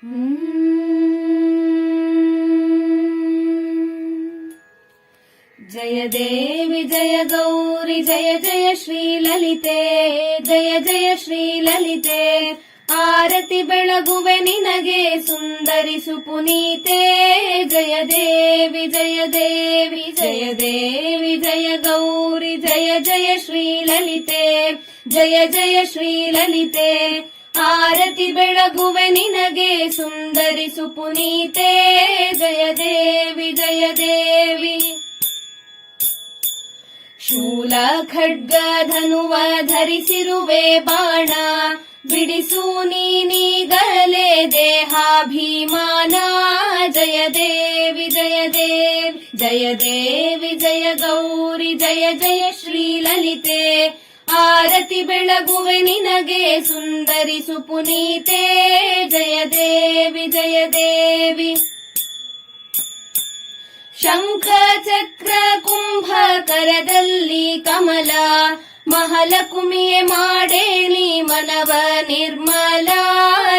ಜಯ ದೇವಿ ಜಯ ಗೌರಿ ಜಯ ಜಯ ಶ್ರೀ ಲಲಿತೆ, ಜಯ ಜಯ ಶ್ರೀ ಲಲಿತೆ. ಆರತಿ ಬೆಳಗುವೆ ನಿನಗೆ ಸುಂದರಿ ಸುಪುನೀತೆ. ಜಯ ದೇವಿ ಜಯ ದೇವಿ ಜಯ ದೇವಿ ಜಯ ಗೌರಿ ಜಯ ಜಯ ಶ್ರೀ ಲಲಿತೆ, ಜಯ ಜಯ ಶ್ರೀ ಲಲಿತೆ. ಆರತಿ ಬೆಳಗುವೆ ನಿನಗೆ ಸುಂದರಿ ಸುಪುನೀತೆ. ಜಯ ದೇವಿ ಜಯ ದೇವಿ. ಶೂಲ ಖಡ್ಗ ಧನುವ ಧರಿಸಿರುವೆ ಬಾಣ, ಬಿಡಿಸು ನೀನೀಗಲೇ ದೇಹಾಭಿಮಾನ. ಜಯ ದೇವಿ ಜಯ ದೇವಿ ಜಯ ದೇವಿ ಜಯ ಗೌರಿ ಜಯ ಜಯ ಶ್ರೀ ಲಲಿತೆ. ಆರತಿ ಬೆಳಗುವೆ ನಿನಗೆ ಸುಂದರಿ ಸುಪುನೀತೆ. ಜಯ ದೇವಿ ಜಯ ದೇವಿ. ಶಂಖ ಚಕ್ರ ಕುಂಭ ಕರದಲ್ಲಿ ಕಮಲ, ಮಹಾಲಕ್ಷ್ಮಿಯೇ ಮಾಡೇನಿ ಮನವ ನಿರ್ಮಲ.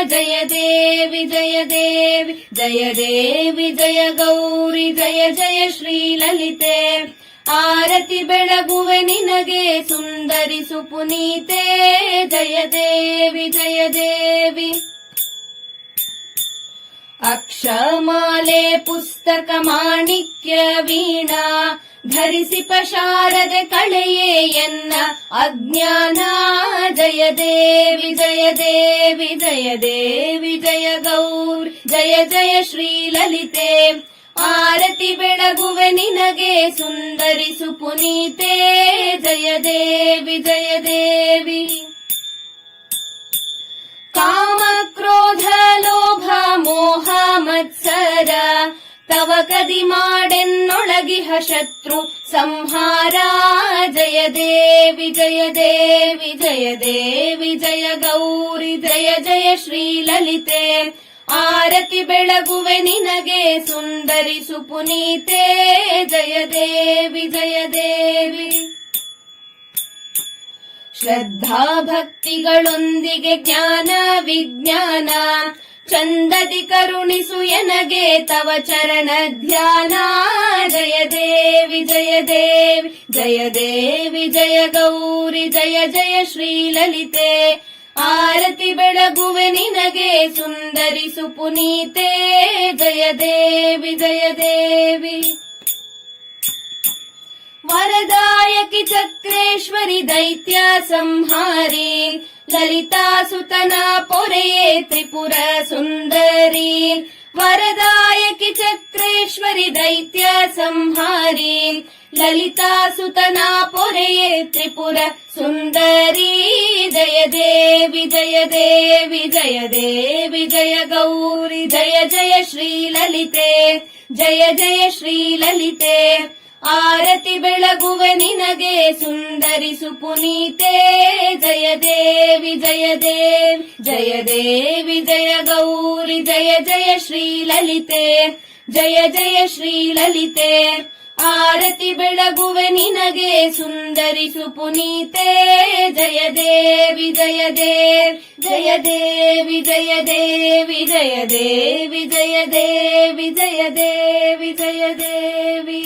ಜಯ ದೇವಿ ಜಯ ದೇವಿ ಜಯ ದೇವಿ ಜಯ ಗೌರಿ ಜಯ ಜಯ ಶ್ರೀ ಲಲಿತೆ. ಆರತಿ ಬೆಳಗುವೆ ನಿನಗೆ ಸುಂದರಿ ಸುಪುನೀತೆ. ಜಯ ದೇವಿ ಜಯ ದೇವಿ. ಅಕ್ಷಮಾಲೆ ಪುಸ್ತಕ ಮಾಣಿಕ್ಯ ವೀಣಾ, ಧರಿಸಿ ಶಾರದೆ ಕಳೆಯೇ ಎನ್ನ ಅಜ್ಞಾನ. ಜಯ ದೇವಿ ಜಯ ದೇವಿ ಜಯ ದೇವಿ ಜಯ ಗೌರಿ ಜಯ ಜಯ ಶ್ರೀ ಲಲಿತೆ. ಆರತಿ ಬೆಳಗುವೆ ನಿನಗೆ ಸುಂದರಿ ಸುಪುನೀತೆ. ಜಯ ದೇವಿ ಜಯ ದೇವಿ. ಕಾಮ ಕ್ರೋಧ ಲೋಭ ಮೋಹ ಮತ್ಸರ, ತವ ಕದಿ ಮಾಡೆನ್ನೊಳಗಿಹ ಶತ್ರು ಸಂಹಾರ. ಜಯ ದೇವಿ ಜಯ ದೇವಿ ಜಯ ದೇವಿ ಜಯ ಗೌರಿ ಜಯ ಜಯ ಶ್ರೀ ಲಲಿತೆ. ಆರತಿ ಬೆಳಗುವೆ ನಿನಗೆ ಸುಂದರಿ ಸುಪುನೀತೆ. ಜಯ ದೇವಿ ಜಯ ದೇವಿ. ಶ್ರದ್ಧಾ ಭಕ್ತಿಗಳೊಂದಿಗೆ ಜ್ಞಾನ ವಿಜ್ಞಾನ, ಚಂದದಿ ಕರುಣಿಸು ಎನಗೆ ತವ ಚರಣ ಧ್ಯಾನ. ಜಯ ದೇವಿ ಜಯ ದೇವಿ ಜಯ ದೇವಿ ಜಯ ಗೌರಿ ಜಯ ಜಯ ಶ್ರೀ ಲಲಿತೆ. ಆರತಿ ಬೆಳಗುವೆ ನಿನಗೆ ಸುಂದರಿ ಸುಪುನೀತೆ. ಜಯ ದೇವಿ ಜಯ ದೇವಿ. ವರದಾಯಕಿ ಚಕ್ರೇಶ್ವರಿ ದೈತ್ಯ ಸಂಹಾರಿ, ಲಲಿತಾ ಸುತನ ಪೊರೆಯೇ ತ್ರಿಪುರ ಸುಂದರಿ. ವರದಾಯಕಿ ಚಕ್ರೇಶ್ವರಿ ದೈತ್ಯ ಸಂಹಾರಿ, ಲಲಿತಾ ಸುತನ ಪೊರೆಯೇ ತ್ರಿಪುರ ಸುಂದರಿ. ಜಯ ದೇವಿ ಜಯ ದೇವಿ ಜಯ ದೇವಿ ಜಯ ಗೌರಿ ಜಯ ಜಯ ಶ್ರೀ ಲಲಿತೆ. ಜಯ ಜಯ ಶ್ರೀ ಲಲಿತೆ. ಆರತಿ ಬೆಳಗುವೆ ನಿನಗೆ ಸುಂದರಿ ಸುಪುನೀತೆ. ಜಯ ದೇವಿ ಜಯ ದೇವಿ ಜಯ ದೇವಿ ಜಯ ಗೌರಿ ಜಯ ಜಯ ಶ್ರೀ ಲಲಿತೆ. ಜಯ ಜಯ ಶ್ರೀ ಲಲಿತೆ. ಆರತಿ ಬೆಳಗುವೆ ನಿನಗೆ ಸುಂದರಿ ಸುಪುನೀತೆ. ಜಯ ದೇವಿ ಜಯ ದೇವಿ ಜಯ ದೇವಿ ಜಯ ದೇವಿ ಜಯ ದೇವಿ ಜಯ ದೇವಿ ಜಯ ದೇವಿ ಜಯ ದೇವಿ.